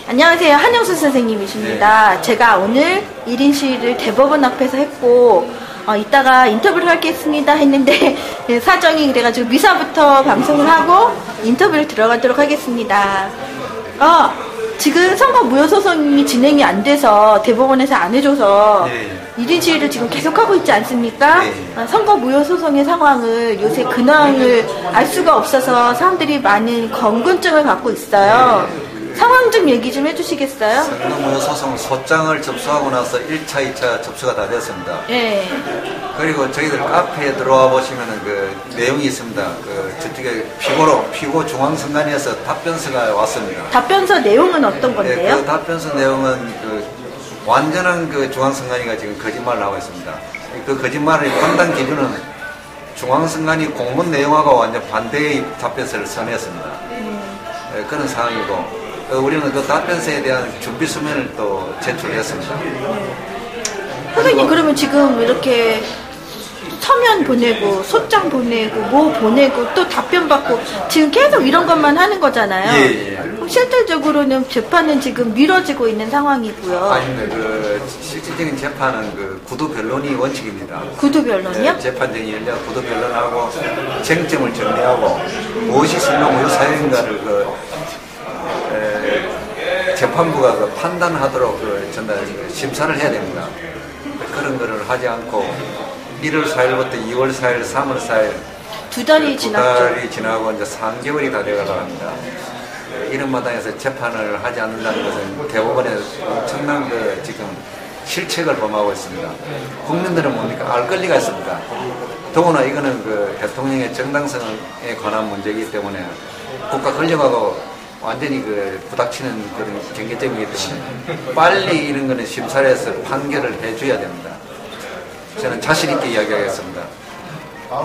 안녕하세요. 한영수 선생님이십니다. 네. 제가 오늘 1인 시위를 대법원 앞에서 했고 이따가 인터뷰를 하겠습니다 했는데 사정이 그래가지고 미사부터 방송을 하고 인터뷰를 들어가도록 하겠습니다. 지금 선거 무효소송이 진행이 안 돼서 대법원에서 안 해줘서 네. 1인 시위를 지금 계속하고 있지 않습니까? 네. 선거 무효소송의 상황을 요새 근황을 알 수가 없어서 사람들이 많은 건곤증을 갖고 있어요. 상황 좀 얘기 좀 해주시겠어요? 선거무효소송 소장을 접수하고 나서 1차, 2차 접수가 다 됐습니다. 네. 그리고 저희들 카페에 들어와 보시면은 그 내용이 있습니다. 그 저쪽에 피고 중앙선관위에서 답변서가 왔습니다. 답변서 내용은 어떤 건데요? 네, 그 답변서 내용은 그 완전한 그 중앙선관위가 지금 거짓말을 하고 있습니다. 그 거짓말의 판단 기준은 중앙선관위 공문 내용하고 완전 반대의 답변서를 선했습니다. 네, 그런 상황이고. 우리는 그 답변서에 대한 준비 서면을 또 제출했습니다. 선생님 그러면 지금 이렇게 서면 보내고 소장 보내고 뭐 보내고 또 답변 받고 지금 계속 이런 것만 하는 거잖아요. 예. 그럼 실질적으로는 재판은 지금 미뤄지고 있는 상황이고요. 아닙니다. 그 실질적인 재판은 그 구두 변론이 원칙입니다. 구두 변론이요? 네, 재판정이 열려 구두 변론하고 쟁점을 정리하고 무엇이 선거무효 사유인가를 재판부가 그 판단하도록 심사를 해야 됩니다. 그런 거를 하지 않고 1월 4일부터 2월 4일, 3월 4일 두 달이 지났죠. 2달이 지나고 이제 3개월이 다 돼가고 합니다. 이런 마당에서 재판을 하지 않는다는 것은 대법원에 엄청난 지금 실책을 범하고 있습니다. 국민들은 뭡니까? 알 권리가 있습니다. 더구나 이거는 그 대통령의 정당성에 관한 문제이기 때문에 국가 권력하고 완전히 부닥치는 그런 경계점이기 때문에 빨리 이런 거는 심사를 해서 판결을 해줘야 됩니다. 저는 자신 있게 이야기하겠습니다.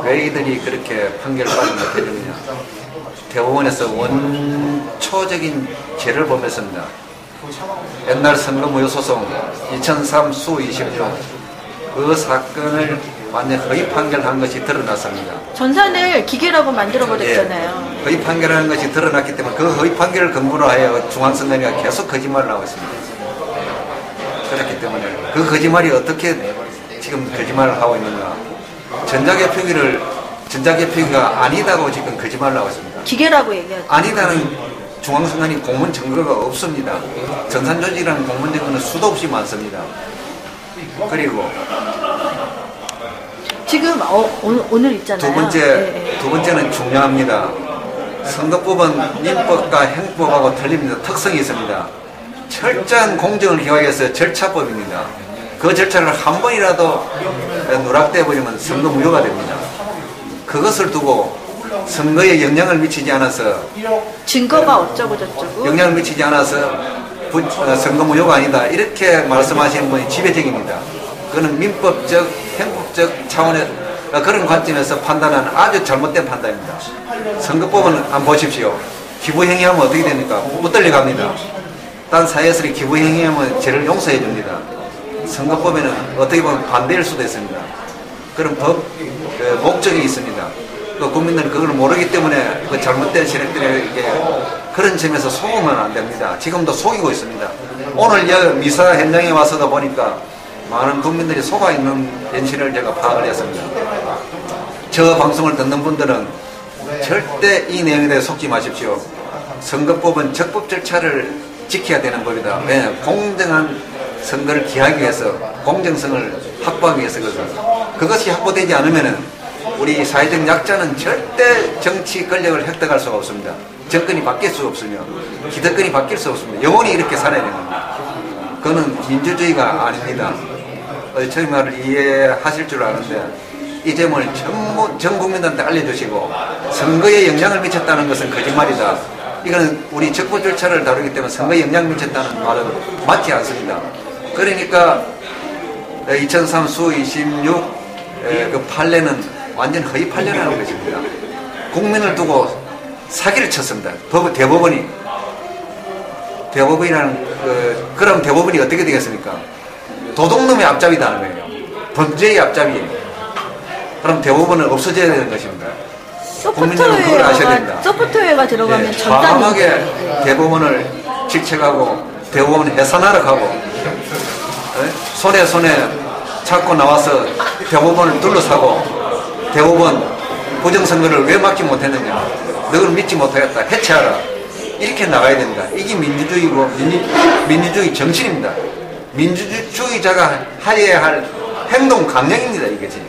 왜 이들이 그렇게 판결을 빨리 못 해주느냐. 대법원에서 원초적인 죄를 범했습니다. 옛날 선거무효소송 2003 수 26 그 사건을 완전 허위 판결한 것이 드러났습니다. 전산을 기계라고 만들어버렸잖아요. 예, 허위 판결한 것이 드러났기 때문에 그 허위 판결을 근거로 하여 중앙선관위가 계속 거짓말을 하고 있습니다. 그렇기 때문에 그 거짓말이 어떻게 지금 거짓말을 하고 있는가. 전자개표기가 아니다고 지금 거짓말을 하고 있습니다. 기계라고 얘기하죠. 아니다는 중앙선관위 공문 증거가 없습니다. 전산조직이라는 공문 증거는 수도 없이 많습니다. 그리고 지금 오늘 있잖아요. 두 번째는 중요합니다. 선거법은 민법과 행법하고 틀립니다. 특성이 있습니다. 철저한 공정을 기하기 위해서 절차법입니다. 그 절차를 한 번이라도 누락돼 버리면 선거무효가 됩니다. 그것을 두고 선거에 영향을 미치지 않아서 증거가 어쩌고 저쩌고 영향을 미치지 않아서 선거무효가 아니다 이렇게 말씀하시는 분이 지배적입니다. 그거는 민법적, 행법적 차원의 그런 관점에서 판단한 아주 잘못된 판단입니다. 선거법은 한번 보십시오. 기부행위하면 어떻게 됩니까? 못 들려갑니다. 딴 사회에서 기부행위하면 죄를 용서해 줍니다. 선거법에는 어떻게 보면 반대일 수도 있습니다. 그런 목적이 있습니다. 국민들은 그걸 모르기 때문에 잘못된 세력들에게 그런 점에서 속으면 안 됩니다. 지금도 속이고 있습니다. 오늘 미사 현장에 와서도 보니까 많은 국민들이 속아 있는 현실을 제가 파악을 했습니다. 저 방송을 듣는 분들은 절대 이 내용에 대해 속지 마십시오. 선거법은 적법 절차를 지켜야 되는 법이다. 왜냐하면 공정한 선거를 기하기 위해서 공정성을 확보하기 위해서거든. 그것이 확보되지 않으면은 우리 사회적 약자는 절대 정치 권력을 획득할 수가 없습니다. 정권이 바뀔 수 없으며 기득권이 바뀔 수 없습니다. 영원히 이렇게 살아야 되는 겁니다. 그거는 민주주의가 아닙니다. 저희 말을 이해하실 줄 아는데 이 점을 전 국민들한테 알려주시고 선거에 영향을 미쳤다는 것은 거짓말이다. 이거는 우리 적법 절차를 다루기 때문에 선거에 영향을 미쳤다는 말은 맞지 않습니다. 그러니까 2003 수 26 그 판례는 완전 허위 판례라는 것입니다. 국민을 두고 사기를 쳤습니다. 대법원이라는 그럼 대법원이 어떻게 되겠습니까? 도둑놈의 앞잡이다는 거예요. 범죄의 앞잡이에요. 그럼 대법원은 없어져야 되는 것입니다. 국민들은 그걸 아셔야 됩니다. 소프트웨어가 들어가면 과감하게 대법원을 질책하고 대법원 해산하러 가고 손에 잡고 나와서 대법원을 둘러싸고 대법원 부정선거를 왜 막지 못했느냐, 너를 믿지 못하겠다, 해체하라, 이렇게 나가야 된다. 이게 민주주의고 민주주의 정신입니다. 민주주의자가 해야 할 행동 강령입니다. 이것이.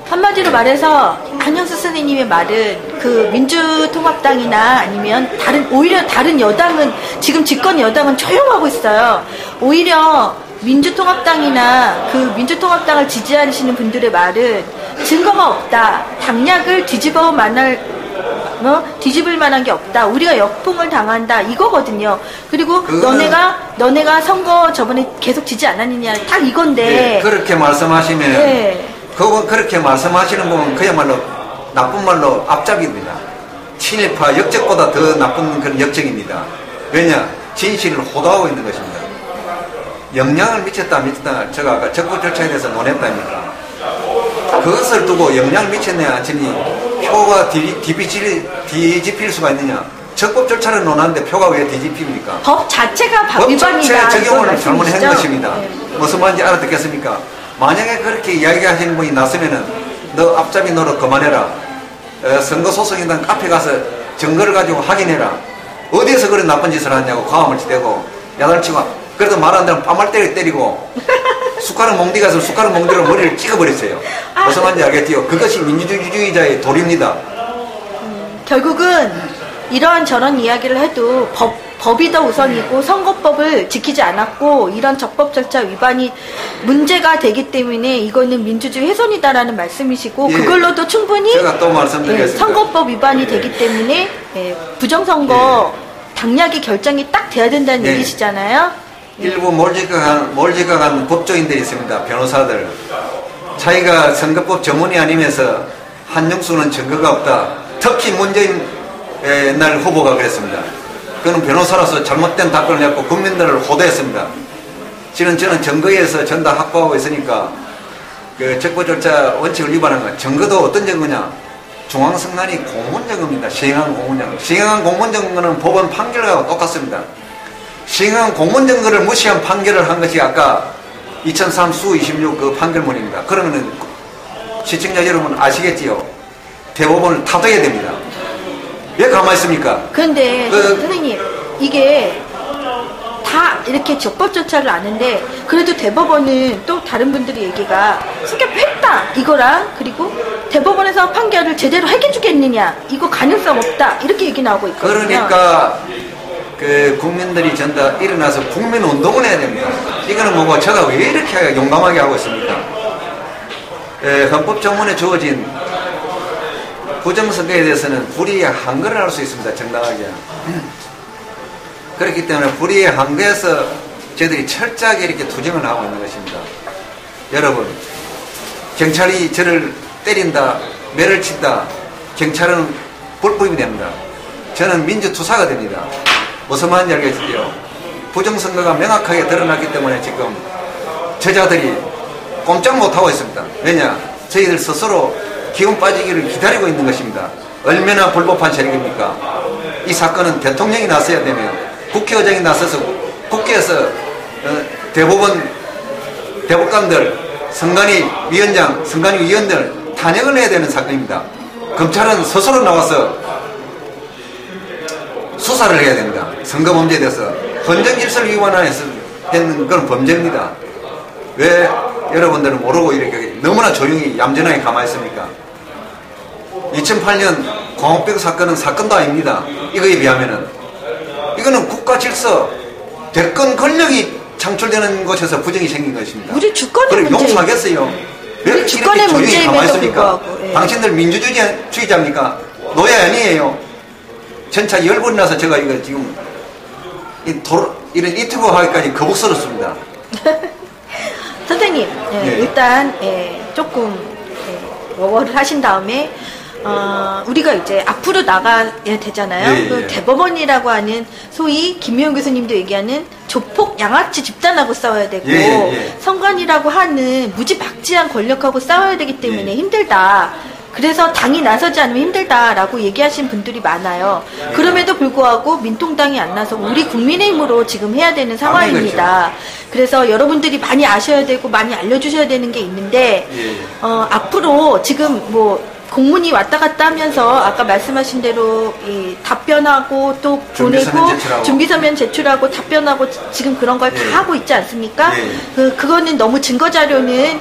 한마디로 말해서 한영수 선생님의 말은 그 민주통합당이나 아니면 오히려 다른 여당은, 지금 집권 여당은 조용하고 있어요. 오히려 민주통합당이나 그 민주통합당을 지지하시는 분들의 말은 증거가 없다, 당략을 뒤집을 만한 게 없다, 우리가 역풍을 당한다, 이거거든요. 그리고 너네가 선거 저번에 계속 지지 않았느냐, 딱 이건데. 네, 그렇게 말씀하시면, 네. 그렇게 말씀하시는 분은 그야말로 나쁜 말로 앞잡이입니다. 친일파 역적보다 더 나쁜 그런 역적입니다. 왜냐? 진실을 호도하고 있는 것입니다. 영향을 미쳤다, 제가 아까 적법 절차에 대해서 논했다니까. 그것을 두고 영향을 미쳤냐 안 치니 표가 뒤집힐 수가 있느냐. 적법 절차를 논하는데 표가 왜 뒤집힙니까? 법 자체가 법 위반이다. 법 자체 적용을 잘못한 것입니다. 네. 무슨 말인지 알아듣겠습니까? 만약에 그렇게 이야기하시는 분이 났으면은 너 앞잡이 노릇 그만해라. 선거소송인단 앞에 가서 증거를 가지고 확인해라. 어디에서 그런 나쁜 짓을 하냐고 과음을 치대고 야단치고, 그래도 말 안 되면 뺨을 때리고 숟가락 몽디 가서 숟가락 몽디로 머리를 찍어버렸어요. 무슨 말인지 알겠지요? 그것이 민주주의자의 도리입니다. 결국은 이러한 저런 이야기를 해도 법이 더 우선이고 선거법을 지키지 않았고 이런 적법 절차 위반이 문제가 되기 때문에 이거는 민주주의 훼손이다라는 말씀이시고, 예, 그걸로도 충분히 제가 또 말씀드리겠습니다. 선거법 위반이 되기 때문에 부정선거 당략의 결정이 딱 돼야 된다는 얘기시잖아요. 일부 몰직각한 법조인들이 있습니다. 변호사들. 자기가 선거법 전문이 아니면서 한영수는 증거가 없다. 특히 문재인 옛날 후보가 그랬습니다. 그는 변호사로서 잘못된 답변을 했고 국민들을 호도했습니다. 지금 저는 증거에서 전 다 확보하고 있으니까 그 적법 절차 원칙을 위반한 건, 증거도 어떤 증거냐? 중앙선관위 공문증거입니다. 시행한 공문증거. 시행한 공문증거는 법원 판결과 똑같습니다. 시행한 공문증거를 무시한 판결을 한 것이 아까 2003 수 26 그 판결문입니다. 그러면은 시청자 여러분 아시겠지요? 대법원을 타도해야 됩니다. 왜 가만히 있습니까? 그런데 선생님, 이게 다 이렇게 적법 절차를 아는데 그래도 대법원은 또 다른 분들의 얘기가 승격했다 이거랑, 그리고 대법원에서 판결을 제대로 해주겠느냐, 이거 가능성 없다, 이렇게 얘기 나오고 있거든요. 그러니까 그 국민들이 전다 일어나서 국민 운동을 해야 됩니다. 이거는 뭐고 제가 왜 이렇게 용감하게 하고 있습니까? 헌법 정문에 주어진 부정선거에 대해서는 불의의 한거를 할 수 있습니다. 정당하게. 그렇기 때문에 불의의 한거에서 저희들이 철저하게 이렇게 투쟁을 하고 있는 것입니다. 여러분, 경찰이 저를 때린다, 매를 친다, 경찰은 불법이 됩니다. 저는 민주투사가 됩니다. 무슨 말인지 알겠지요? 부정선거가 명확하게 드러났기 때문에 지금 저자들이 꼼짝 못하고 있습니다. 왜냐? 저희들 스스로 기운 빠지기를 기다리고 있는 것입니다. 얼마나 불법한 세력입니까? 이 사건은 대통령이 나서야 되며 국회의장이 나서서 국회에서 대법관들, 선관위 위원장, 선관위 위원들 탄핵을 해야 되는 사건입니다. 검찰은 스스로 나와서 수사를 해야 됩니다. 선거 범죄에 대해서. 헌정질서를 위반해서 했는 건 범죄입니다. 왜 여러분들은 모르고 이렇게 너무나 조용히 얌전하게 가만히 있습니까? 2008년 광우병 사건은 사건도 아닙니다. 이거에 비하면은. 이거는 국가 질서, 대권 권력이 창출되는 곳에서 부정이 생긴 것입니다. 우리 주권의 문제. 용서하겠어요? 왜 이렇게 조용히 가만히 있습니까? 예. 당신들 민주주의자입니까? 노예 아니에요. 전차 10번 나서 제가 이거 지금 이런 유튜브 하기까지 거북스럽습니다. 선생님, 일단 조금 워워를 하신 다음에 우리가 이제 앞으로 나가야 되잖아요. 그 대법원이라고 하는 소위 김미영 교수님도 얘기하는 조폭 양아치 집단하고 싸워야 되고 선관이라고 하는 무지막지한 권력하고 싸워야 되기 때문에 힘들다. 그래서 당이 나서지 않으면 힘들다라고 얘기하신 분들이 많아요. 그럼에도 불구하고 민통당이 안 나서 우리 국민의힘으로 지금 해야 되는 상황입니다. 그래서 여러분들이 많이 아셔야 되고 많이 알려주셔야 되는 게 있는데 앞으로 지금 뭐 공문이 왔다 갔다 하면서 아까 말씀하신 대로 이 답변하고 또 보내고 준비서면 제출하고 답변하고 지금 그런 걸 다 하고 있지 않습니까? 그거는 너무 증거자료는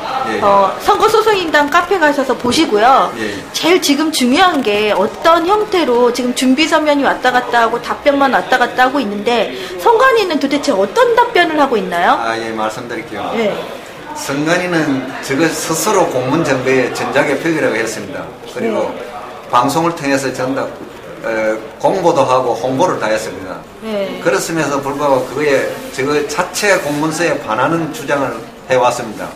선거소송인단 카페 가셔서 보시고요. 제일 지금 중요한 게 어떤 형태로 지금 준비서면이 왔다 갔다 하고 답변만 왔다 갔다 하고 있는데 선관위는 도대체 어떤 답변을 하고 있나요? 예, 말씀드릴게요. 선관위는 저거 스스로 공문 정배에 전자개표기라고 했습니다. 그리고 방송을 통해서 공보도 하고 홍보를 다 했습니다. 그렇음에도 불구하고 그거에 저거 자체 공문서에 반하는 주장을 해왔습니다.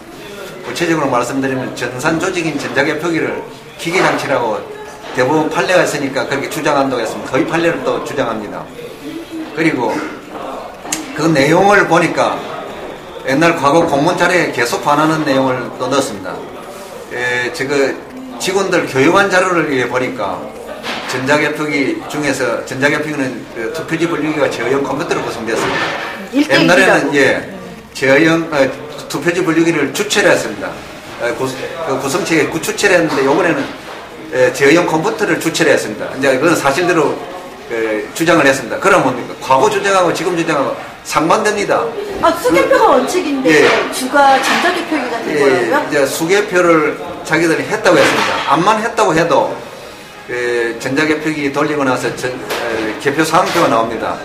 구체적으로 말씀드리면 전산 조직인 전자개표기를 기계장치라고 대부분 판례가 있으니까 그렇게 주장한다고 했습니다. 거의 판례를 또 주장합니다. 그리고 그 내용을 보니까 옛날 과거 공문 자료에 계속 반하는 내용을 또 넣었습니다. 직원들 교육한 자료를 보니까 전자개표기 중에서 전자개표기는 그 투표지 분류기가 제어형 컴퓨터로 구성되었습니다. 옛날에는 제어형 투표지 분류기를 주체를 했습니다. 구성체에 구추체를 했는데 이번에는 제어형 컴퓨터를 주체를 했습니다. 이제 그건 사실대로 주장을 했습니다. 그러면 과거 주장하고 지금 주장하고 상반됩니다. 수개표가 원칙인데 주가 전자개표기가 된 거라고요? 이제 수개표를 자기들이 했다고 했습니다. 암만 했다고 해도 전자개표기 돌리고 나서 개표 사항표가 나옵니다.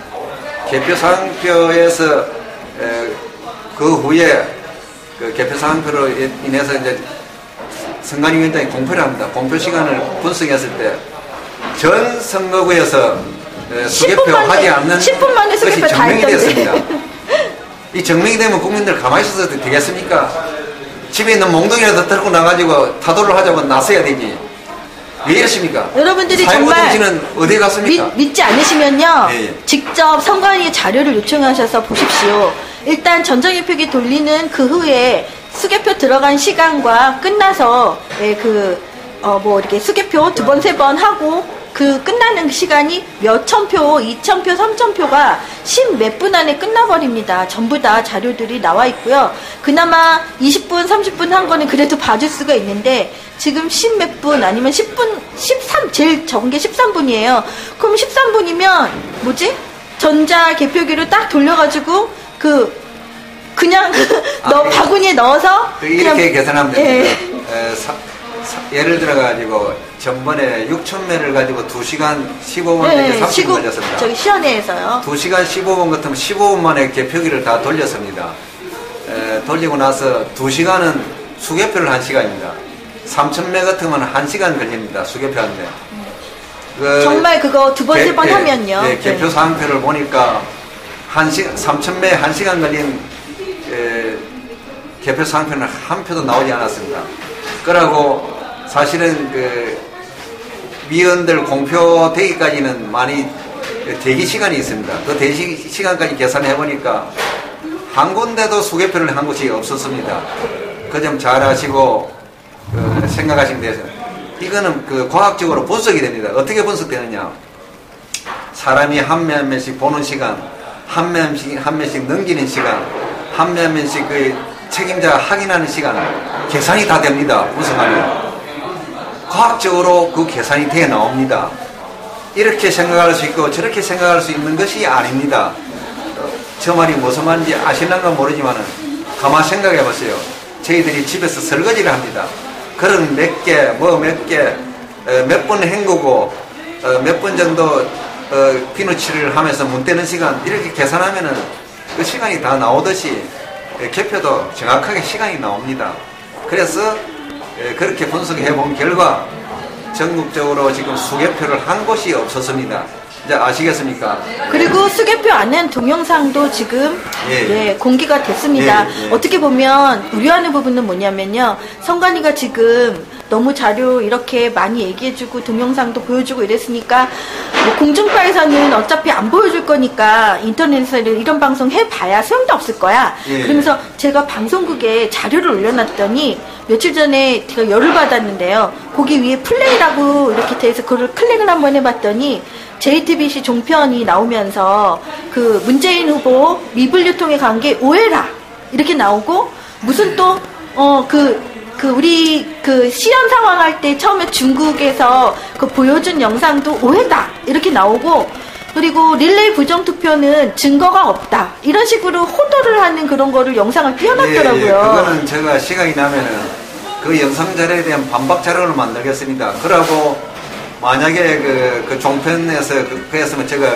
개표 사항표에서 그 후에 그 개표 사항표로 인해서 이제 선관위원장이 공표를 합니다. 공표 시간을 분석했을 때 전 선거구에서 수개표 하지 않는 10분 만에 것이 증명이 됐습니다. 이 증명이 되면 국민들 가만히 있어도 되겠습니까? 집에 있는 몽둥이라도 들고 나가지고 타도를 하자고 나서야 되지. 왜 이러십니까? 여러분들이 정말 어디 갔습니까? 믿지 않으시면요. 직접 선관위에 자료를 요청하셔서 보십시오. 일단 전자개표기 돌리는 그 후에 수개표 들어간 시간과 끝나서 이렇게 수개표 2번, 3번 하고 그 끝나는 시간이 몇천 표, 2,000표, 3,000표가 10몇 분 안에 끝나버립니다. 전부 다 자료들이 나와 있고요. 그나마 20분, 30분 한 거는 그래도 봐줄 수가 있는데 지금 10몇 분 아니면 10분, 제일 적은 게 13분이에요. 그럼 13분이면 뭐지? 전자개표기로 딱 돌려가지고 그냥 바구니에 넣어서 이렇게 계산하면 됩니다. 예를 들어가지고 전번에 6,000매를 가지고 2시간 15분 내지 30분 걸렸습니다. 저기 시연회에서요. 2시간 15분 같으면 15분 만에 개표기를 다 돌렸습니다. 돌리고 나서 2시간은 수개표를 1시간입니다. 3,000매 같으면 1시간 걸립니다. 수개표 하는데. 정말 그거 2번, 3번 하면요. 개표 사항표를 보니까 3,000매 1시간 걸린 개표 사항표는 한 표도 나오지 않았습니다. 그러고 사실은 위원들 공표되기까지는 많이 대기 시간이 있습니다. 그 대기 시간까지 계산해 보니까 한 군데도 수개표를 한 곳이 없었습니다. 그 점 잘 아시고 생각하시면 돼요. 이거는 과학적으로 분석이 됩니다. 어떻게 분석되느냐? 사람이 한 명씩 보는 시간, 한 명씩 넘기는 시간, 한 명씩 책임자 확인하는 시간 계산이 다 됩니다. 분석하면 과학적으로 그 계산이 되어 나옵니다. 이렇게 생각할 수 있고 저렇게 생각할 수 있는 것이 아닙니다. 저 말이 무슨 말인지 아실랑가 모르지만은 가만 생각해 보세요. 저희들이 집에서 설거지를 합니다. 그런 몇 번 헹구고 몇 번 정도 비누칠을 하면서 문 떼는 시간 이렇게 계산하면은 그 시간이 다 나오듯이 개표도 정확하게 시간이 나옵니다. 그래서 그렇게 분석해 본 결과 전국적으로 지금 수개표를 한 곳이 없었습니다. 이제 아시겠습니까? 그리고 수개표 안낸 동영상도 지금 공개가 됐습니다. 어떻게 보면 우려하는 부분은 뭐냐면요. 선관위가 지금 너무 자료 이렇게 많이 얘기해주고 동영상도 보여주고 이랬으니까 뭐 공중파에서는 어차피 안 보여줄 거니까 인터넷에서 이런 방송 해봐야 소용도 없을 거야. 예. 그러면서 제가 방송국에 자료를 올려놨더니 며칠 전에 제가 열을 받았는데요. 거기 위에 플레이라고 이렇게 돼 있어 그걸 클릭을 한번 해봤더니 JTBC 종편이 나오면서 그 문재인 후보 미분류통에 간 게 오해라 이렇게 나오고 무슨 또 우리 그 시연 상황할 때 처음에 중국에서 그 보여준 영상도 오해다 이렇게 나오고 그리고 릴레이 부정투표는 증거가 없다 이런 식으로 호도를 하는 그런 거를 영상을 띄워놨더라고요. 예, 그거는 제가 시간이 나면은 그 영상 자료에 대한 반박 자료를 만들겠습니다. 그러고 만약에 그 종편에서 그랬으면 제가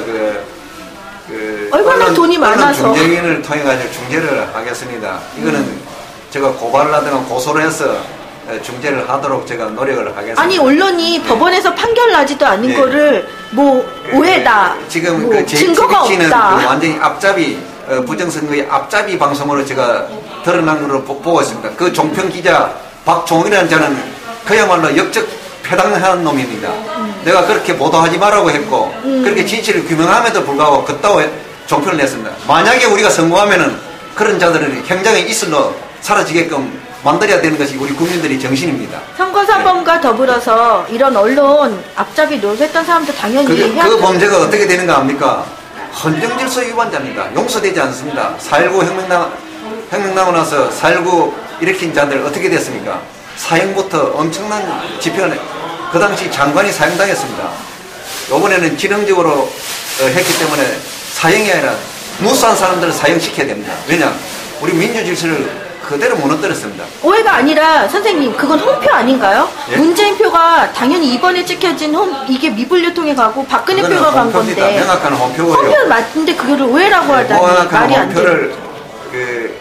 얼마나 돈이 많아서 중재인을 통해 가지고 중재를 하겠습니다. 이거는 제가 고발을 하거나 고소를 해서 중재를 하도록 제가 노력을 하겠습니다. 아니 언론이 법원에서 판결 나지도 않은 거를 뭐 오해다 지금 뭐 증거가 없다 그 완전히 앞잡이 부정선거의 앞잡이 방송으로 제가 드러난 걸로 보고 있습니다. 그 종편 기자 박종이라는 자는 그야말로 역적 패당하는 놈입니다. 내가 그렇게 보도하지 말라고 했고 그렇게 진실을 규명함에도 불구하고 그따위 종편을 냈습니다. 만약에 우리가 성공하면은 그런 자들은 행정에 이슬로 사라지게끔 만들어야 되는 것이 우리 국민들의 정신입니다. 선거사범과 더불어서 이런 언론 앞잡이 노릇했던 사람도 당연히 그 범죄가 어떻게 되는가 합니까? 헌정질서 위반자입니다. 용서되지 않습니다. 4.19 혁명나고 나서 4.19 일으킨 자들 어떻게 됐습니까? 사형부터 엄청난 집회를 그 당시 장관이 사형당했습니다. 이번에는 지능적으로 했기 때문에 사형이 아니라 무수한 사람들을 사형시켜야 됩니다. 왜냐? 우리 민주질서를 그대로 무너뜨렸습니다. 오해가 아니라 선생님 그건 홍표 아닌가요? 예? 문재인 표가 당연히 이번에 찍혀진 이게 미분류통에 가고 박근혜 표가 간 건데 명확한 홍표고요. 홍표는 맞는데 그거를 오해라고 하다니 말이 안 돼.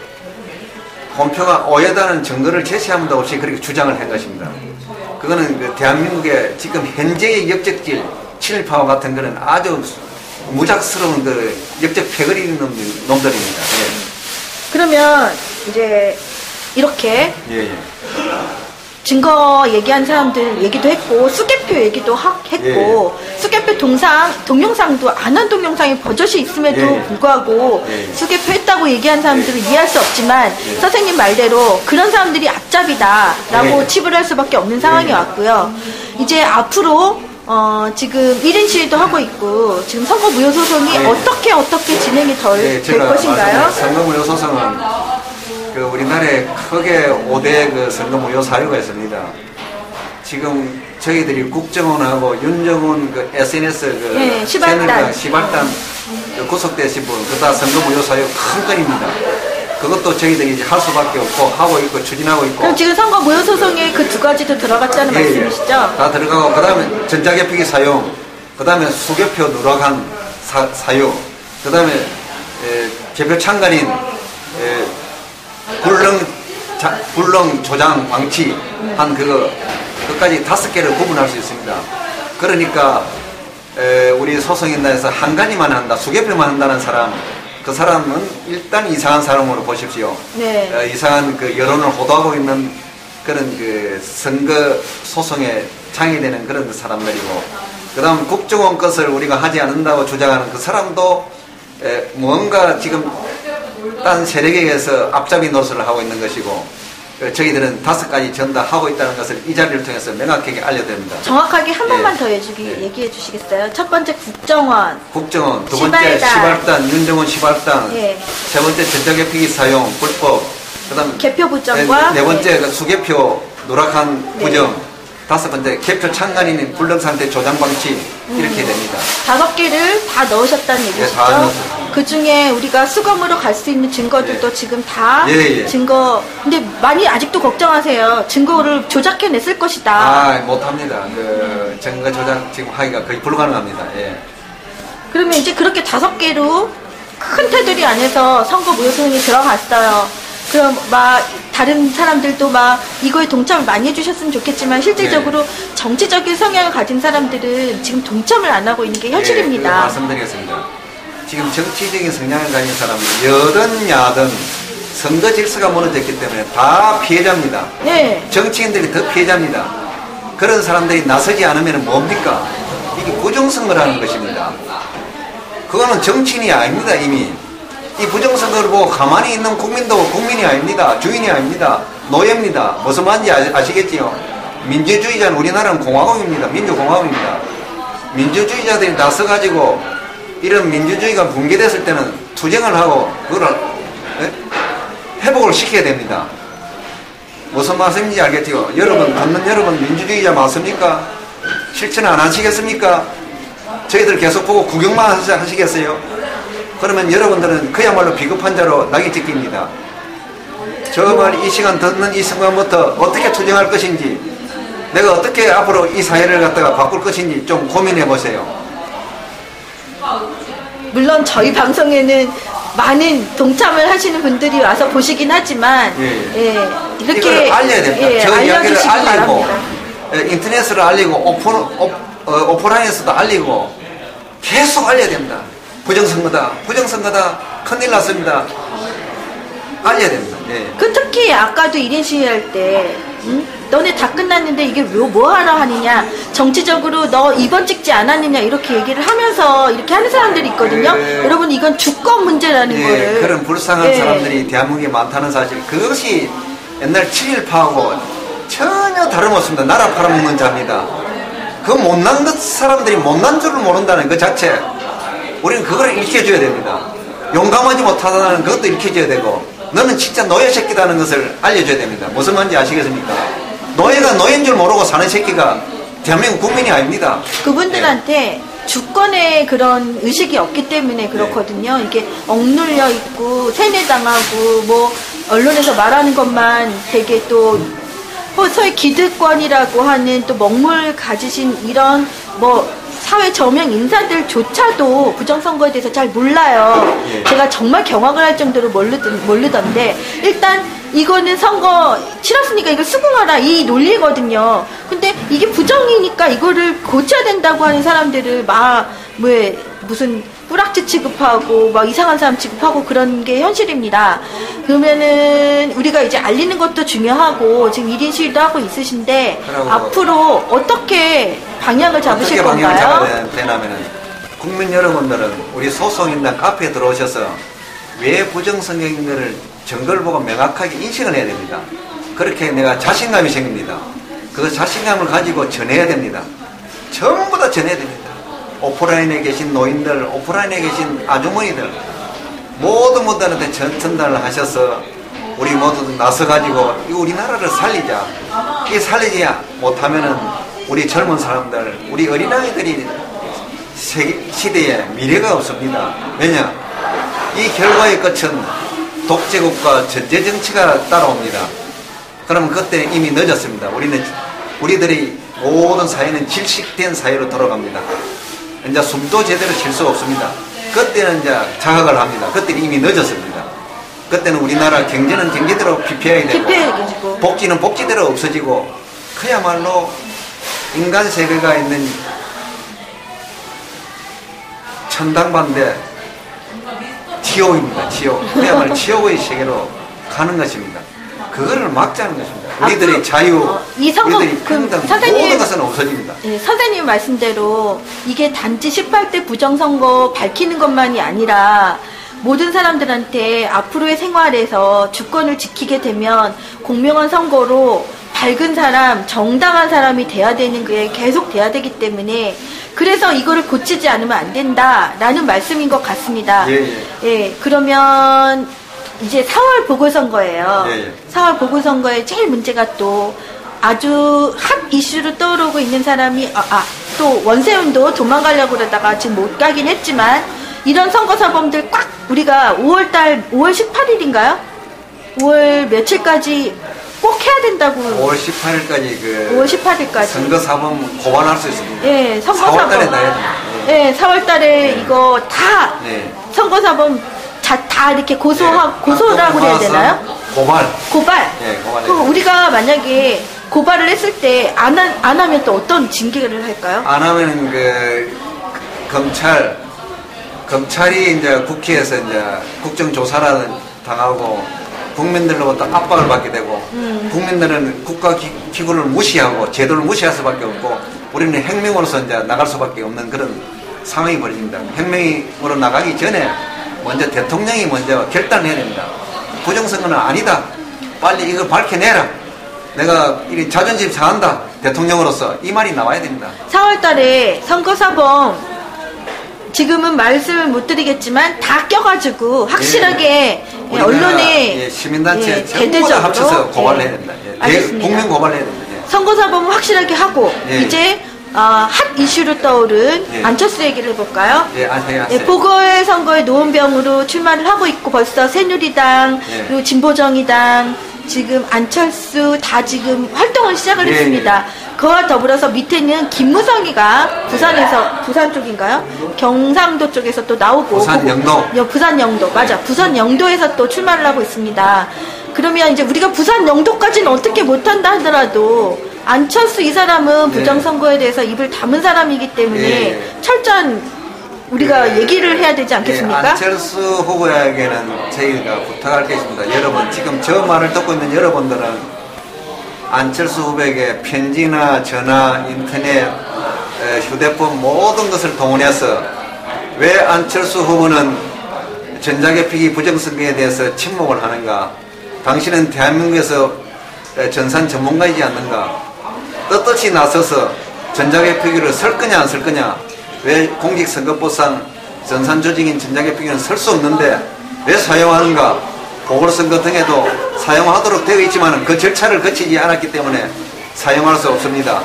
홍표가 오해다는 증거를 제시함도 없이 그렇게 주장을 한 것입니다. 그거는 그 대한민국의 지금 현재의 역적질 친일파와 같은 거는 아주 무작스러운 그 역적 패거리 놈들입니다. 예. 그러면 이제 이렇게 증거 얘기한 사람들 얘기도 했고 수개표 얘기도 했고 수개표 동영상도 안 한 동영상이 버젓이 있음에도 불구하고 수개표 했다고 얘기한 사람들은 이해할 수 없지만 선생님 말대로 그런 사람들이 앞잡이다라고 칩을 할 수밖에 없는 상황이 왔고요. 이제 앞으로 지금 1인 시위도 하고 있고 지금 선거 무효 소송이 어떻게 진행이 될 것인가요? 선거 무효 소송은 그 우리나라에 크게 5대 그 선거 무효 사유가 있습니다. 지금 저희들이 국정원하고 윤정원 그 SNS 그 시발단 구속되신 분 그다 선거 무효 사유 큰 건입니다. 그것도 저희들이 이제 할 수밖에 없고 하고 있고 추진하고 있고. 그럼 지금 선거 무효 소송에 그 두 가지도 들어갔다는 말씀이시죠? 다 들어가고 그다음에 전자개표기 사용, 그다음에 수개표 누락한 사유, 그다음에 개표 참관인 불능 조장 방치한 그까지 5개를 구분할 수 있습니다. 그러니까 우리 소송인단에서 한 가지만 한다, 수개표만 한다는 사람, 그 사람은 일단 이상한 사람으로 보십시오. 이상한 그 여론을 호도하고 있는 그런 그 선거 소송에 장애되는 그런 사람들이고, 그 다음 국정원 것을 우리가 하지 않는다고 주장하는 그 사람도 뭔가 지금 딴 세력에 의해서 앞잡이 노릇을 하고 있는 것이고, 저희들은 5가지 전달하고 있다는 것을 이 자리를 통해서 명확하게 알려드립니다. 정확하게 한 번만 더 얘기해 주시겠어요? 첫 번째 국정원, 두 번째 시발단, 윤정원 시발단, 세 번째 전자개표기 사용 불법, 그다음 개표 부정과 네 번째 그 수개표 누락한 부정, 5번째 개표 참관인인 불능상태 조장 방치 이렇게 됩니다. 5개를 다 넣으셨다는 얘기시죠? 다 넣었습니다. 그 중에 우리가 수검으로 갈 수 있는 증거들도 지금 다 증거. 근데 많이 아직도 걱정하세요. 증거를 조작해냈을 것이다. 못합니다. 그 증거 조작 지금 하기가 거의 불가능합니다. 그러면 이제 그렇게 5개로 큰 테두리 안에서 선거 무효 소송이 들어갔어요. 그럼 다른 사람들도 이거에 동참을 많이 해주셨으면 좋겠지만 실질적으로 정치적인 성향을 가진 사람들은 지금 동참을 안 하고 있는 게 현실입니다. 말씀드리겠습니다. 지금 정치적인 성향을 가진 사람은 여든 야든 선거 질서가 무너졌기 때문에 다 피해자입니다. 정치인들이 더 피해자입니다. 그런 사람들이 나서지 않으면 뭡니까? 이게 부정선거라는 것입니다. 그거는 정치인이 아닙니다. 이미 이 부정선거를 보고 가만히 있는 국민도 국민이 아닙니다. 주인이 아닙니다. 노예입니다. 무슨 말인지 아시겠지요? 민주주의자는 우리나라는 공화국입니다. 민주공화국입니다. 민주주의자들이 나서가지고 이런 민주주의가 붕괴됐을 때는 투쟁을 하고 그걸 회복을 시켜야 됩니다. 무슨 말씀인지 알겠지요? 여러분, 듣는 여러분 민주주의자 맞습니까? 실천 안 하시겠습니까? 저희들 계속 보고 구경만 하시겠어요? 그러면 여러분들은 그야말로 비겁한 자로 낙이 찍힙니다. 정말 이 시간 듣는 이 순간부터 어떻게 투쟁할 것인지, 내가 어떻게 앞으로 이 사회를 갖다가 바꿀 것인지 좀 고민해 보세요. 물론 저희 방송에는 많은 동참을 하시는 분들이 와서 보시긴 하지만 이렇게 이걸 알려야 됩니다. 저 이야기를 알리고 바랍니다. 인터넷으로 알리고 오프라인에서도 알리고 계속 알려야 됩니다. 부정선거다 큰일 났습니다. 알려야 됩니다. 그 특히 아까도 1인 시위할 때 너네 다 끝났는데 이게 뭐 하러 하느냐, 정치적으로 너 이번 찍지 않았느냐 이렇게 얘기를 하면서 이렇게 하는 사람들이 있거든요. 여러분, 이건 주권 문제라는 거를. 그런 불쌍한 사람들이 대한민국에 많다는 사실, 그것이 옛날 7.18하고 전혀 다름없습니다. 나라 팔아먹는 자입니다. 그 못난 사람들이 못난 줄을 모른다는 그 자체, 우리는 그걸 일깨워줘야 됩니다. 용감하지 못하다는 그것도 일깨워줘야 되고, 너는 진짜 노예 새끼다는 것을 알려줘야 됩니다. 무슨 말인지 아시겠습니까? 노예가 노예인 줄 모르고 사는 새끼가 대한민국 국민이 아닙니다. 그분들한테 주권의 그런 의식이 없기 때문에 그렇거든요. 이게 억눌려 있고 세뇌당하고 뭐 언론에서 말하는 것만 되게 또 소위 기득권이라고 하는 또 먹물 가지신 이런 뭐 사회 저명 인사들조차도 부정선거에 대해서 잘 몰라요. 제가 정말 경악을 할 정도로 모르던데, 일단 이거는 선거 치렀으니까 이걸 수긍하라 이 논리거든요. 근데 이게 부정이니까 이거를 고쳐야 된다고 하는 사람들을 무슨 뿌락지 취급하고 막 이상한 사람 취급하고 그런 게 현실입니다. 그러면은 우리가 이제 알리는 것도 중요하고 지금 1인 시위도 하고 있으신데 앞으로 어떻게 방향을 잡으실 어떻게 건가요? 방향을 잡아야 되냐면은, 국민 여러분들은 우리 소속인단 카페에 들어오셔서 왜 부정선거인가를 증거를 보고 명확하게 인식을 해야 됩니다. 그렇게 내가 자신감이 생깁니다. 그 자신감을 가지고 전해야 됩니다. 전부 다 전해야 됩니다. 오프라인에 계신 노인들, 오프라인에 계신 아주머니들, 모든 분들한테 전달을 하셔서 우리 모두 나서가지고 이 우리나라를 살리자. 이 살리지 못하면은 우리 젊은 사람들, 우리 어린아이들이 시대에 미래가 없습니다. 왜냐? 이 결과의 끝은 독재국가 전제정치가 따라옵니다. 그러면 그때 이미 늦었습니다. 우리들이 모든 사회는 질식된 사회로 돌아갑니다. 이제 숨도 제대로 쉴 수 없습니다. 그때는 이제 자각을 합니다. 그때는 이미 늦었습니다. 그때는 우리나라 경제는 경제대로 피폐해야 되고, 복지는 복지대로 없어지고, 그야말로 인간 세계가 있는 천당반대 지옥입니다. 지옥. 그야말로 지옥의 세계로 가는 것입니다. 그거를 막자는 것입니다. 우리들의 자유, 우리들의 평등, 모든 것은 없어집니다. 선생님 말씀대로 이게 단지 18대 부정선거 밝히는 것만이 아니라 모든 사람들한테 앞으로의 생활에서 주권을 지키게 되면 공명한 선거로 밝은 사람, 정당한 사람이 돼야 되는 게 계속 돼야 되기 때문에, 그래서 이거를 고치지 않으면 안 된다라는 말씀인 것 같습니다. 그러면 이제 4월 보궐선거예요. 4월 보궐선거에 제일 문제가 또 아주 핫 이슈로 떠오르고 있는 사람이 또 원세훈도 도망가려고 그러다가 지금 못 가긴 했지만, 이런 선거사범들 꽉 우리가 5월 18일인가요? 5월 며칠까지 꼭 해야 된다고. 5월 18일까지 5월 18일까지 선거사범 고발할 수 있습니다. 선거사범. 4월달에 나야 4월달에 이거 다 선거사범 다 이렇게 고소라고 해야 되나요? 고발. 그럼 우리가 만약에 고발을 했을 때 안 하면 또 어떤 징계를 할까요? 안 하면은 검찰이 이제 국회에서 이제 국정조사라는 당하고 국민들로부터 압박을 받게 되고 국민들은 국가기구를 무시하고 제도를 무시할 수밖에 없고 우리는 혁명으로서 이제 나갈 수밖에 없는 그런 상황이 벌어집니다. 혁명으로 나가기 전에 먼저 대통령이 먼저 결단을 해야 됩니다. 부정선거는 아니다. 빨리 이걸 밝혀내라. 내가 이 자존심 상한다. 대통령으로서 이 말이 나와야 됩니다. 4월 달에 선거사범 지금은 말씀을 못 드리겠지만 다 껴가지고 확실하게 언론에 시민단체 전부 다 합쳐서 고발을 해야 됩니다. 알겠습니다. 국민 고발을 해야 됩니다. 선거사범은 확실하게 하고 이제 핫 이슈로 떠오른 안철수 얘기를 해볼까요? 보궐선거에 노원병으로 출마를 하고 있고 벌써 새누리당 그리고 진보정의당 지금 안철수 다 지금 활동을 시작을 했습니다. 그와 더불어서 밑에는 김무성이가 부산 쪽인가요? 경상도 쪽에서 또 나오고 부산 영도. 부산 영도 맞아. 부산 영도에서 또 출마를 하고 있습니다. 그러면 이제 우리가 부산 영도까지는 어떻게 못한다 하더라도 안철수 이 사람은 부정선거에 대해서 입을 다문 사람이기 때문에 철저한 우리가 얘기를 해야 되지 않겠습니까? 안철수 후보에게는 저희가 부탁할 게 있습니다. 여러분 지금 저 말을 듣고 있는 여러분들은 안철수 후보에게 편지나 전화, 인터넷, 휴대폰 모든 것을 동원해서 왜 안철수 후보는 전자개표기 부정선거에 대해서 침묵을 하는가? 당신은 대한민국에서 전산 전문가이지 않는가? 떳떳이 나서서 전자개표기를 쓸 거냐 안 쓸 거냐? 왜 공직선거법상 전산조직인 전자개표기는 쓸 수 없는데 왜 사용하는가? 보궐선거 등에도 사용하도록 되어 있지만 그 절차를 거치지 않았기 때문에 사용할 수 없습니다.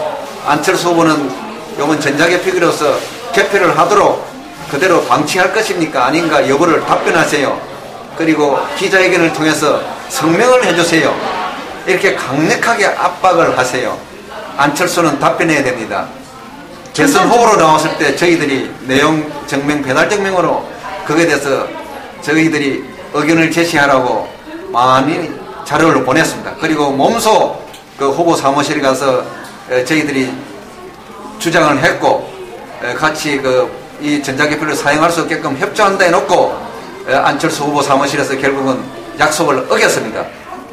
안철수 후보는 이번 전자개표기로서 개표를 하도록 그대로 방치할 것입니까? 아닌가 여부를 답변하세요. 그리고 기자회견을 통해서 성명을 해주세요. 이렇게 강력하게 압박을 하세요. 안철수는 답변해야 됩니다. 대선 후보로 나왔을 때 저희들이 내용 증명, 배달 증명으로 거기에 대해서 저희들이 의견을 제시하라고 많이 자료를 보냈습니다. 그리고 몸소 그 후보 사무실에 가서 저희들이 주장을 했고 같이 이 전자개표를 사용할 수 없게끔 협조한다 해놓고 안철수 후보 사무실에서 결국은 약속을 어겼습니다.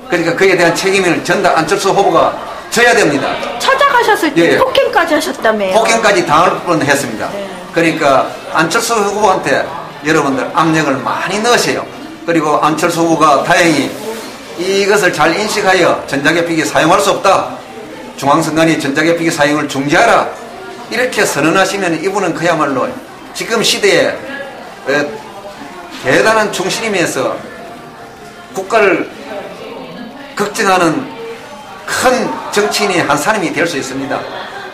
그러니까 그에 대한 책임을 전다 안철수 후보가 져야 됩니다. 찾아가셨을 때 폭행까지 하셨다며요. 폭행까지 당할 뻔했습니다. 그러니까 안철수 후보한테 여러분들 압력을 많이 넣으세요. 그리고 안철수 후보가 다행히 이것을 잘 인식하여 전자개표기 사용할 수 없다. 중앙선관위 전자개표기 사용을 중지하라. 이렇게 선언하시면 이분은 그야말로 지금 시대에 대단한 중심에서 국가를 걱정하는 큰 정치인이 한 사람이 될 수 있습니다.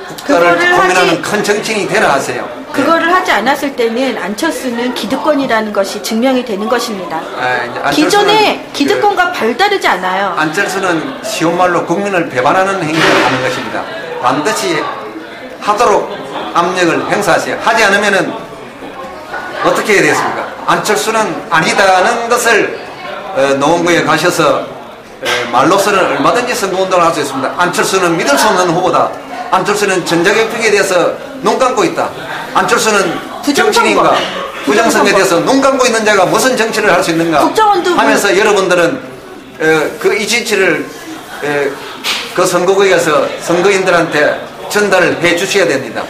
국가를 고민하는 큰 정치인이 되라 하세요. 그거를 하지 않았을 때는 안철수는 기득권이라는 것이 증명이 되는 것입니다. 기존에 기득권과 별다르지 않아요. 안철수는 쉬운 말로 국민을 배반하는 행위를 하는 것입니다. 반드시 하도록 압력을 행사하세요. 하지 않으면은 어떻게 해야 되겠습니까? 안철수는 아니다는 것을 노원구에 가셔서 말로서는 얼마든지 선거운동을 할 수 있습니다. 안철수는 믿을 수 없는 후보다. 안철수는 전자개표기에 대해서 눈 감고 있다. 안철수는 정치인인가? 부정선거에 대해서 눈 감고 있는 자가 무슨 정치를 할 수 있는가? 하면서 여러분들은 이 지지를 그 선거구에서 선거인들한테 전달을 해 주셔야 됩니다.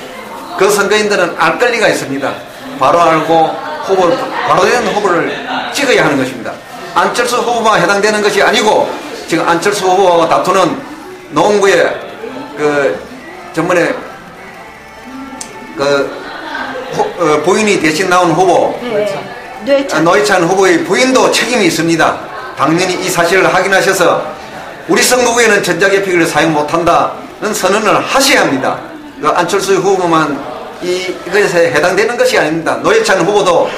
그 선거인들은 알 권리가 있습니다. 바로 알고 바로 되는 후보를 찍어야 하는 것입니다. 안철수 후보만 해당되는 것이 아니고 지금 안철수 후보와 다투는 노원구에 전번에 부인이 대신 나온 후보 노회찬 후보의 부인도 책임이 있습니다. 당연히 이 사실을 확인하셔서 우리 선거구에는 전자개표기를 사용 못한다는 선언을 하셔야 합니다. 안철수 후보만 이것에 해당되는 것이 아닙니다. 노회찬 후보도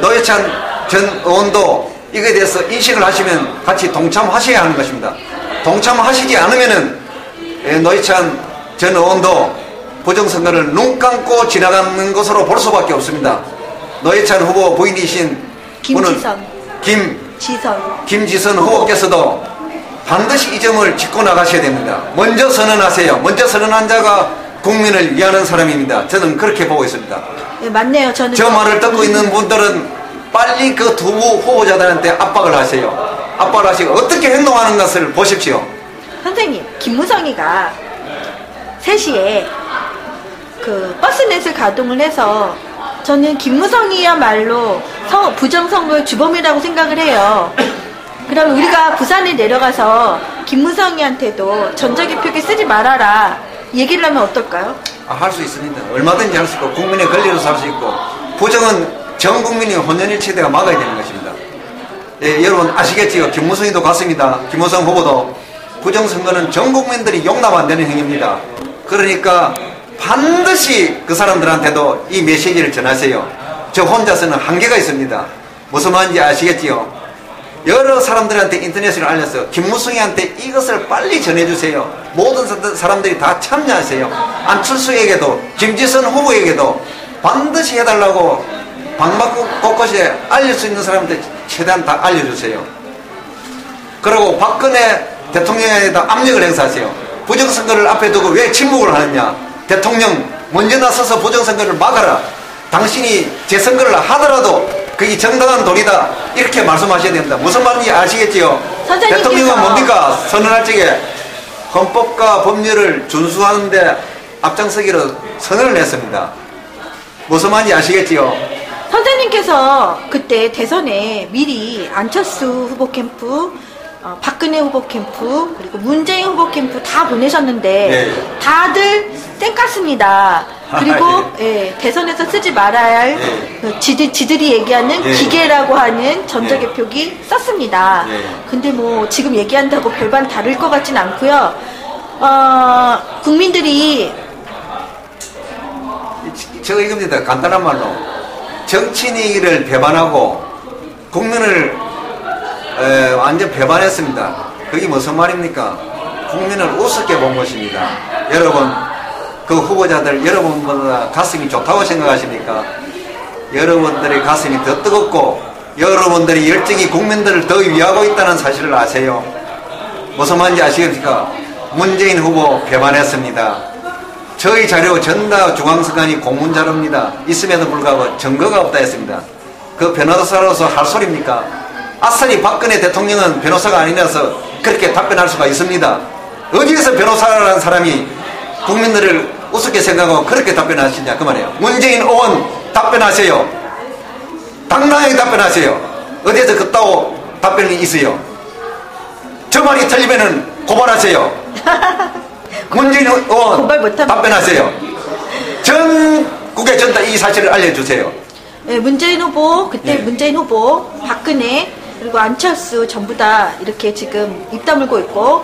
노회찬 전 의원도 이거에 대해서 인식을 하시면 같이 동참하셔야 하는 것입니다. 동참하시지 않으면은 노회찬 전 의원도 부정선거를 눈 감고 지나가는 것으로 볼 수밖에 없습니다. 노회찬 후보 부인이신 김지선 후보께서도 반드시 이 점을 짚고 나가셔야 됩니다. 먼저 선언하세요. 먼저 선언한 자가 국민을 위하는 사람입니다. 저는 그렇게 보고 있습니다. 네, 맞네요. 저 말을 듣고 있는 분들은 빨리 그 두 후보자들한테 압박을 하세요. 압박을 하시고 어떻게 행동하는 것을 보십시오. 선생님, 김무성이가 3시에 그 버스넷을 가동을 해서 저는 김무성이야말로 부정선거의 주범이라고 생각을 해요. 그럼 우리가 부산에 내려가서 김무성이한테도 전자개표기 쓰지 말아라 얘기를 하면 어떨까요? 할 수 있습니다. 얼마든지 할 수 있고 국민의 권리로서 할 수 있고 부정은 전 국민이 혼연일체대가 막아야 되는 것입니다. 예, 여러분 아시겠지요? 김무성이도 갔습니다. 김무성 후보도 부정선거는 전 국민들이 용납 안 되는 행위입니다. 그러니까 반드시 그 사람들한테도 이 메시지를 전하세요. 저 혼자서는 한계가 있습니다. 무슨 말인지 아시겠지요? 여러 사람들한테 인터넷으로 알려서 김무성이한테 이것을 빨리 전해주세요. 모든 사람들이 다 참여하세요. 안철수에게도 김지선 후보에게도 반드시 해달라고 방방 곳곳에 알릴 수 있는 사람한테 최대한 다 알려주세요. 그리고 박근혜 대통령에다 압력을 행사하세요. 부정선거를 앞에 두고 왜 침묵을 하느냐. 대통령 먼저 나서서 부정선거를 막아라. 당신이 재선거를 하더라도 그게 정당한 도리다. 이렇게 말씀하셔야 됩니다. 무슨 말인지 아시겠지요? 대통령은 뭡니까? 선언할 적에 헌법과 법률을 준수하는데 앞장서기로 선언을 했습니다. 무슨 말인지 아시겠지요? 선생님께서 그때 대선에 미리 안철수 후보 캠프, 박근혜 후보 캠프, 그리고 문재인 후보 캠프 다 보내셨는데 네. 다들 땡깠습니다. 그리고 예, 대선에서 쓰지 말아야 할 지들이 얘기하는 기계라고 하는 전자개표기 썼습니다. 근데 뭐 지금 얘기한다고 별반 다를 것 같진 않고요. 국민들이 저 이겁니다. 간단한 말로 정치인을 배반하고 국민을 완전 배반했습니다. 그게 무슨 말입니까? 국민을 우습게 본 것입니다. 여러분 그 후보자들 여러분보다 가슴이 좋다고 생각하십니까? 여러분들의 가슴이 더 뜨겁고 여러분들의 열정이 국민들을 더 위하고 있다는 사실을 아세요. 무슨 말인지 아시겠습니까? 문재인 후보 배반했습니다. 저희 자료 전다 중앙선관위 공문자료입니다. 있음에도 불구하고 증거가 없다 했습니다. 그 변호사로서 할 소리입니까? 아싸리 박근혜 대통령은 변호사가 아니라서 그렇게 답변할 수가 있습니다. 어디에서 변호사라는 사람이 국민들을 우습게 생각하고 그렇게 답변하시냐 그 말이에요. 문재인 의원 답변하세요. 당당하게 답변하세요. 어디에서 그따오 답변이 있어요. 저 말이 틀리면은 고발하세요. 문재인 의원 답변하세요. 전국에 전다 이 사실을 알려주세요. 네, 문재인 후보 그때 문재인 후보 박근혜 그리고 안철수 전부 다 이렇게 지금 입 다물고 있고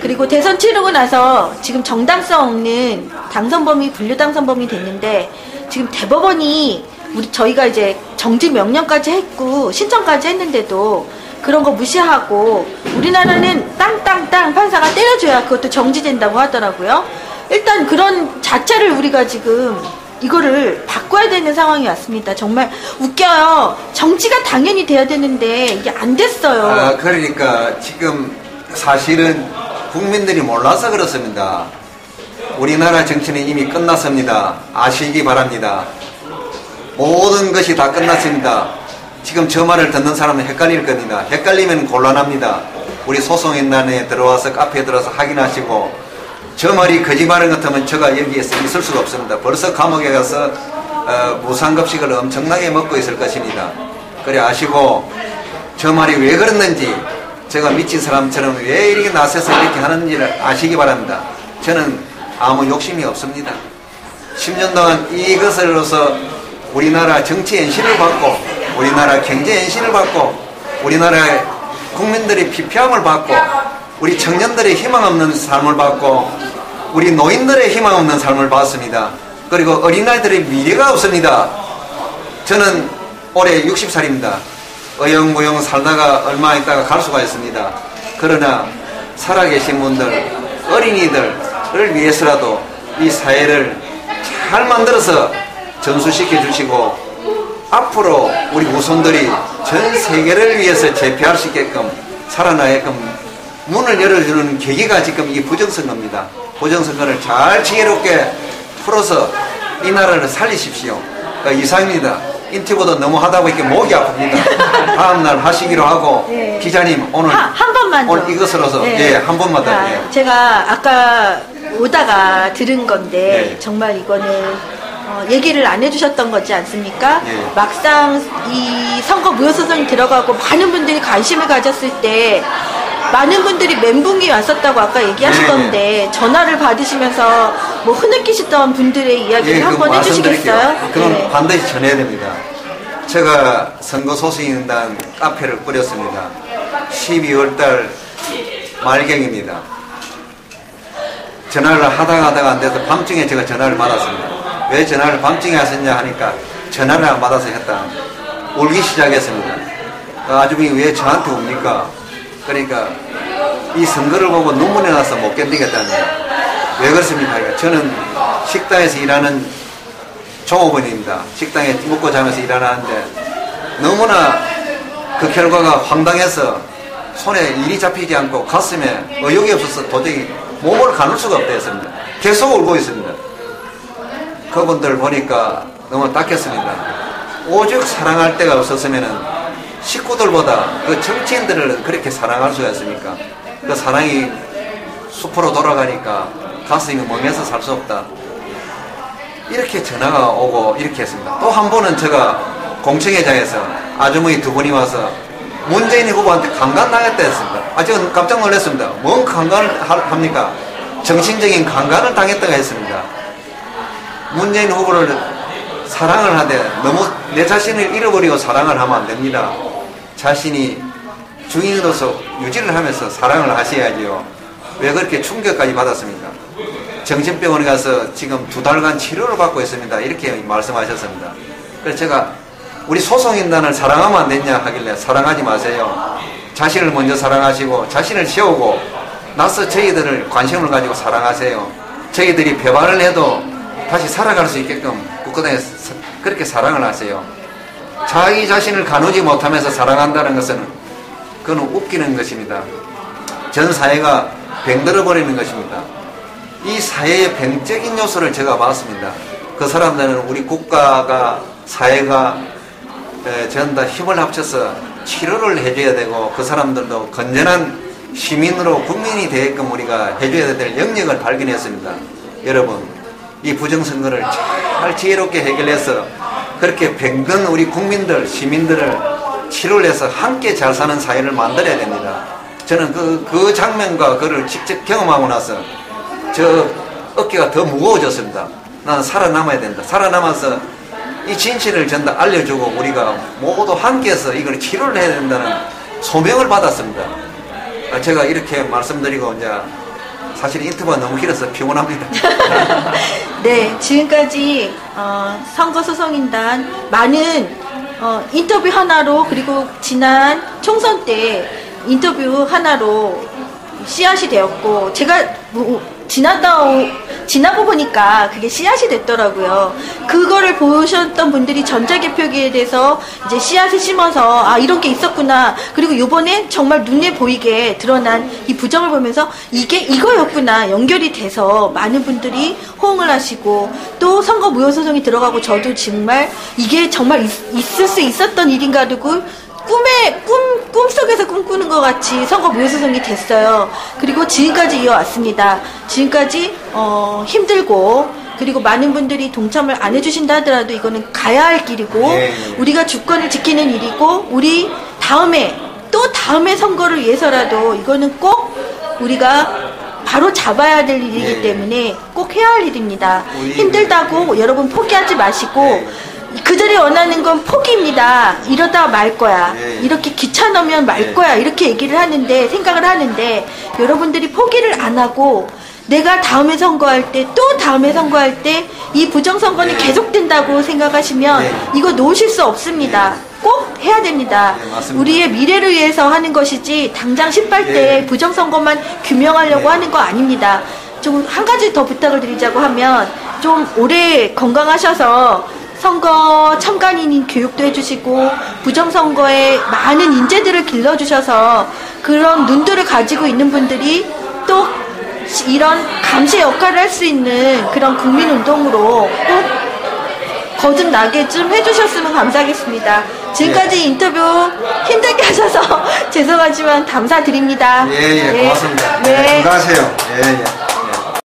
그리고 대선 치르고 나서 지금 정당성 없는 당선범위 분류 당선범위 됐는데 지금 대법원이 저희가 이제 정지 명령까지 했고 신청까지 했는데도 그런 거 무시하고 우리나라는 땅땅땅 판사가 때려줘야 그것도 정지된다고 하더라고요. 일단 그런 자체를 우리가 지금 이거를 바꿔야 되는 상황이 왔습니다. 정말 웃겨요. 정치가 당연히 돼야 되는데 이게 안 됐어요. 그러니까 지금 사실은 국민들이 몰라서 그렇습니다. 우리나라 정치는 이미 끝났습니다. 아시기 바랍니다. 모든 것이 다 끝났습니다. 지금 저 말을 듣는 사람은 헷갈릴 겁니다. 헷갈리면 곤란합니다. 우리 소송인단에 들어와서 카페에 들어와서 확인하시고 저 말이 거짓말인 것 같으면 제가 여기에서 있을 수가 없습니다. 벌써 감옥에 가서 무상급식을 엄청나게 먹고 있을 것입니다. 그래 아시고 저 말이 왜 그랬는지 제가 미친 사람처럼 왜 이렇게 나서서 이렇게 하는지를 아시기 바랍니다. 저는 아무 욕심이 없습니다. 10년 동안 이것으로서 우리나라 정치 현실을 받고 우리나라 경제 현실을 받고 우리나라의 국민들의 피폐함을 받고 우리 청년들의 희망 없는 삶을 받고 우리 노인들의 희망 없는 삶을 받습니다. 그리고 어린아이들의 미래가 없습니다. 저는 올해 60살입니다. 어영부영 살다가 얼마 있다가 갈 수가 있습니다. 그러나 살아계신 분들, 어린이들을 위해서라도 이 사회를 잘 만들어서 전수시켜 주시고 앞으로 우리 후손들이 전 세계를 위해서 제패할 수 있게끔 살아나게끔 문을 열어주는 계기가 지금 이 부정선거입니다. 부정선거를 잘 지혜롭게 풀어서 이 나라를 살리십시오. 이상입니다. 인터뷰도 너무 하다 보니까 목이 아픕니다. 다음날 하시기로 하고 네. 기자님 오늘 한 번만 더. 오늘 이것으로서 네. 예, 한 번만 더. 예. 제가 아까 오다가 들은 건데 네. 정말 이거는 얘기를 안 해주셨던 거지 않습니까? 네. 막상 이 선거 무효소송이 들어가고 많은 분들이 관심을 가졌을 때 많은 분들이 멘붕이 왔었다고 아까 얘기하시던데 네. 전화를 받으시면서 뭐 흐느끼시던 분들의 이야기를 예, 한번 해주시겠어요? 그건 네. 반드시 전해야 됩니다. 제가 선거소송인단 카페를 꾸렸습니다. 12월달 말경입니다. 전화를 하다가 안 돼서 밤중에 제가 전화를 받았습니다. 왜 전화를 밤중에 하셨냐 하니까 전화를 안 받아서 했다. 울기 시작했습니다. 아주머니 왜 저한테 웁니까? 그러니까 이 선거를 보고 눈물이 나서 못 견디겠다는 거예요. 왜 그렇습니까? 그러니까 저는 식당에서 일하는 종업원입니다. 식당에 먹고 자면서 일하는데 너무나 그 결과가 황당해서 손에 일이 잡히지 않고 가슴에 의욕이 없어서 도저히 몸을 가눌 수가 없다 했습니다. 계속 울고 있습니다. 그분들 보니까 너무 딱했습니다. 오죽 사랑할 데가 없었으면은 식구들보다 그 정치인들을 그렇게 사랑할 수가 있습니까? 그 사랑이 숲으로 돌아가니까 가슴이 멍해서 살 수 없다. 이렇게 전화가 오고 이렇게 했습니다. 또 한 번은 제가 공청회장에서 아주머니 두 분이 와서 문재인 후보한테 강간당했다 했습니다. 제가 깜짝 놀랐습니다. 뭔 강간을 합니까? 정신적인 강간을 당했다고 했습니다. 문재인 후보를 사랑을 하되 너무 내 자신을 잃어버리고 사랑을 하면 안 됩니다. 자신이 주인으로서 유지를 하면서 사랑을 하셔야지요. 왜 그렇게 충격까지 받았습니까? 정신병원에 가서 지금 2달간 치료를 받고 있습니다. 이렇게 말씀하셨습니다. 그래서 제가 우리 소송인단을 사랑하면 안 되냐 하길래 사랑하지 마세요. 자신을 먼저 사랑하시고 자신을 세우고 나서 저희들을 관심을 가지고 사랑하세요. 저희들이 배반을 해도 다시 살아갈 수 있게끔 굳건하게 그렇게 사랑을 하세요. 자기 자신을 가누지 못하면서 사랑한다는 것은 그건 웃기는 것입니다. 전 사회가 병들어 버리는 것입니다. 이 사회의 병적인 요소를 제가 봤습니다. 그 사람들은 우리 국가가 사회가 전부 다 힘을 합쳐서 치료를 해줘야 되고 그 사람들도 건전한 시민으로 국민이 되게끔 우리가 해줘야 될 영역을 발견했습니다. 여러분 이 부정선거를 잘 지혜롭게 해결해서 그렇게 병든 우리 국민들 시민들을 치료를 해서 함께 잘 사는 사회를 만들어야 됩니다. 저는 그 장면과 그를 직접 경험하고 나서 저 어깨가 더 무거워졌습니다. 나는 살아남아야 된다. 살아남아서 이 진실을 전부 다 알려주고 우리가 모두 함께해서 이걸 치료를 해야 된다는 소명을 받았습니다. 제가 이렇게 말씀드리고 이제 사실 인터뷰가 너무 길어서 피곤합니다. 네, 지금까지 선거소송인단 많은 인터뷰 하나로 그리고 지난 총선 때 인터뷰 하나로 씨앗이 되었고 제가 지나고 보니까 그게 씨앗이 됐더라고요. 그거를 보셨던 분들이 전자개표기에 대해서 이제 씨앗을 심어서 이런 게 있었구나. 그리고 요번에 정말 눈에 보이게 드러난 이 부정을 보면서 이게 이거였구나. 연결이 돼서 많은 분들이 호응을 하시고 또 선거 무효소송이 들어가고 저도 정말 이게 정말 있을 수 있었던 일인가 하고 꿈속에서 꿈꾸는 것 같이 선거 무효소송이 됐어요. 그리고 지금까지 이어왔습니다. 지금까지 힘들고 그리고 많은 분들이 동참을 안 해주신다 하더라도 이거는 가야 할 길이고 우리가 주권을 지키는 일이고 우리 또 다음에 선거를 위해서라도 이거는 꼭 우리가 바로 잡아야 될 일이기 때문에 꼭 해야 할 일입니다. 힘들다고 여러분 포기하지 마시고 그들이 원하는 건 포기입니다. 이러다 말 거야. 이렇게 귀찮으면 말 거야. 이렇게 생각을 하는데 여러분들이 포기를 안 하고 내가 다음에 선거할 때 또 다음에 선거할 때 이 부정선거는 계속된다고 생각하시면 이거 놓으실 수 없습니다. 꼭 해야 됩니다. 우리의 미래를 위해서 하는 것이지 당장 18대 부정선거만 규명하려고 하는 거 아닙니다. 좀 한 가지 더 부탁을 드리자고 하면 좀 오래 건강하셔서 선거 첨가인인 교육도 해주시고 부정선거에 많은 인재들을 길러주셔서 그런 눈들을 가지고 있는 분들이 또 이런 감시 역할을 할 수 있는 그런 국민운동으로 꼭 거듭나게 좀 해주셨으면 감사하겠습니다. 지금까지 예. 인터뷰 힘들게 하셔서 죄송하지만 감사드립니다. 예, 고맙습니다. 네. 건강하세요. 예.